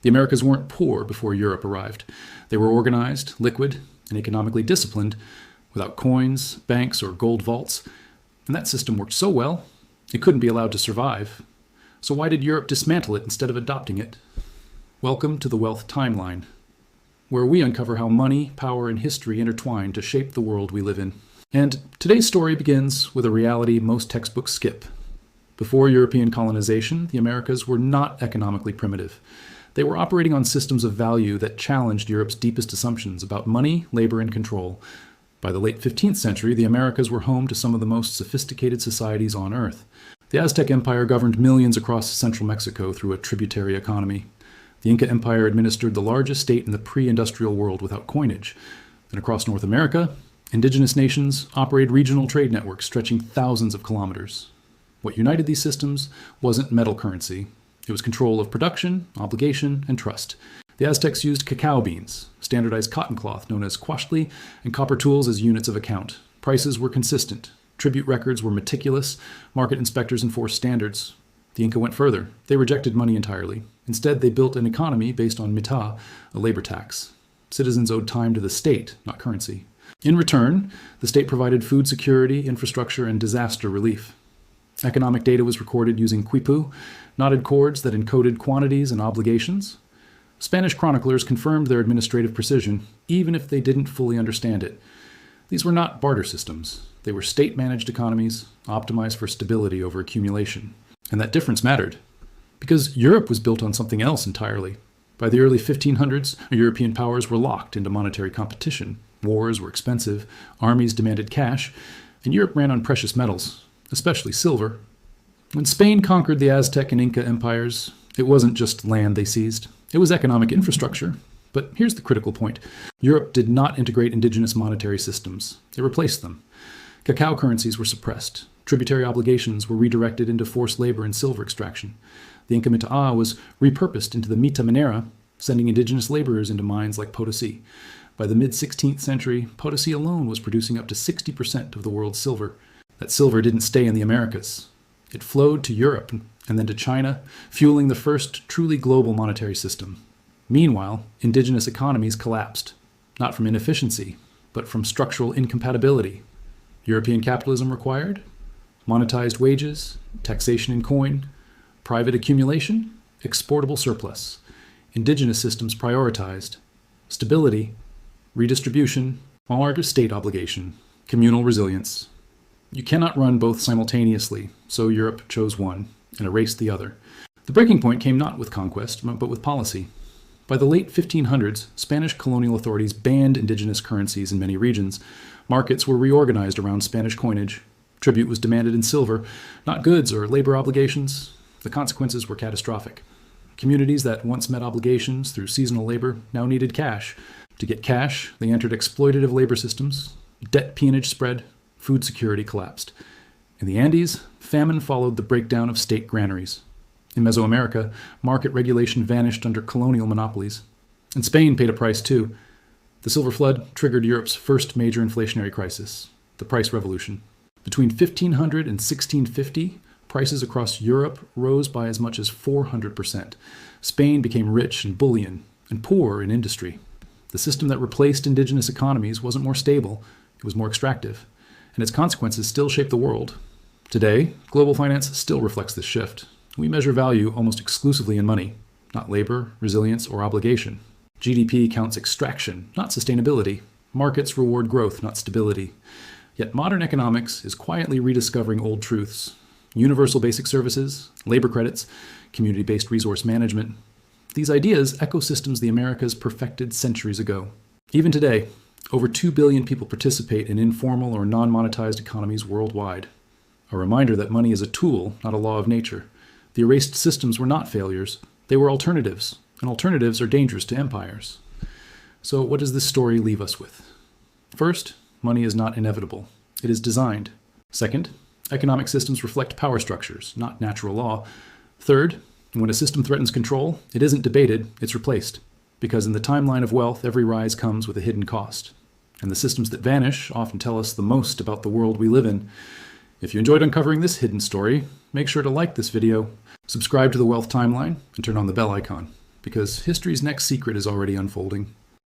The Americas weren't poor before Europe arrived. They were organized, liquid, and economically disciplined, without coins, banks, or gold vaults. And that system worked so well, it couldn't be allowed to survive. So why did Europe dismantle it instead of adopting it? Welcome to the Wealth Timeline, where we uncover how money, power, and history intertwine to shape the world we live in. And today's story begins with a reality most textbooks skip. Before European colonization, the Americas were not economically primitive. They were operating on systems of value that challenged Europe's deepest assumptions about money, labor, and control. By the late 15th century, the Americas were home to some of the most sophisticated societies on Earth. The Aztec Empire governed millions across central Mexico through a tributary economy. The Inca Empire administered the largest state in the pre-industrial world without coinage. And across North America, indigenous nations operated regional trade networks stretching thousands of kilometers. What united these systems wasn't metal currency. It was control of production, obligation, and trust. The Aztecs used cacao beans, standardized cotton cloth known as quachtli, and copper tools as units of account. Prices were consistent. Tribute records were meticulous. Market inspectors enforced standards. The Inca went further. They rejected money entirely. Instead, they built an economy based on mita, a labor tax. Citizens owed time to the state, not currency. In return, the state provided food security, infrastructure, and disaster relief. Economic data was recorded using quipu, knotted cords that encoded quantities and obligations. Spanish chroniclers confirmed their administrative precision, even if they didn't fully understand it. These were not barter systems. They were state-managed economies, optimized for stability over accumulation. And that difference mattered, because Europe was built on something else entirely. By the early 1500s, European powers were locked into monetary competition. Wars were expensive, armies demanded cash, and Europe ran on precious metals, especially silver. When Spain conquered the Aztec and Inca empires, it wasn't just land they seized. It was economic infrastructure. But here's the critical point. Europe did not integrate indigenous monetary systems. It replaced them. Cacao currencies were suppressed. Tributary obligations were redirected into forced labor and silver extraction. The Inca mita'a was repurposed into the mita minera, sending indigenous laborers into mines like Potosi. By the mid-16th century, Potosi alone was producing up to 60% of the world's silver. That silver didn't stay in the Americas. It flowed to Europe and then to China, fueling the first truly global monetary system. Meanwhile, indigenous economies collapsed, not from inefficiency, but from structural incompatibility. European capitalism required monetized wages, taxation in coin, private accumulation, exportable surplus. Indigenous systems prioritized stability, redistribution, larger state obligation, communal resilience. You cannot run both simultaneously, so Europe chose one and erased the other. The breaking point came not with conquest, but with policy. By the late 1500s, Spanish colonial authorities banned indigenous currencies in many regions. Markets were reorganized around Spanish coinage. Tribute was demanded in silver, not goods or labor obligations. The consequences were catastrophic. Communities that once met obligations through seasonal labor now needed cash. To get cash, they entered exploitative labor systems. Debt peonage spread. Food security collapsed. In the Andes, famine followed the breakdown of state granaries. In Mesoamerica, market regulation vanished under colonial monopolies. And Spain paid a price too. The Silver Flood triggered Europe's first major inflationary crisis, the Price Revolution. Between 1500 and 1650, prices across Europe rose by as much as 400%. Spain became rich in bullion and poor in industry. The system that replaced indigenous economies wasn't more stable, it was more extractive. And its consequences still shape the world. Today, global finance still reflects this shift. We measure value almost exclusively in money, not labor, resilience, or obligation. GDP counts extraction, not sustainability. Markets reward growth, not stability. Yet modern economics is quietly rediscovering old truths. Universal basic services, labor credits, community-based resource management. These ideas echo systems the Americas perfected centuries ago. Even today, over 2 billion people participate in informal or non-monetized economies worldwide. A reminder that money is a tool, not a law of nature. The erased systems were not failures. They were alternatives, and alternatives are dangerous to empires. So what does this story leave us with? First, money is not inevitable. It is designed. Second, economic systems reflect power structures, not natural law. Third, when a system threatens control, it isn't debated, it's replaced. Because in the timeline of wealth, every rise comes with a hidden cost. And the systems that vanish often tell us the most about the world we live in. If you enjoyed uncovering this hidden story, make sure to like this video, subscribe to the Wealth Timeline, and turn on the bell icon. because history's next secret is already unfolding.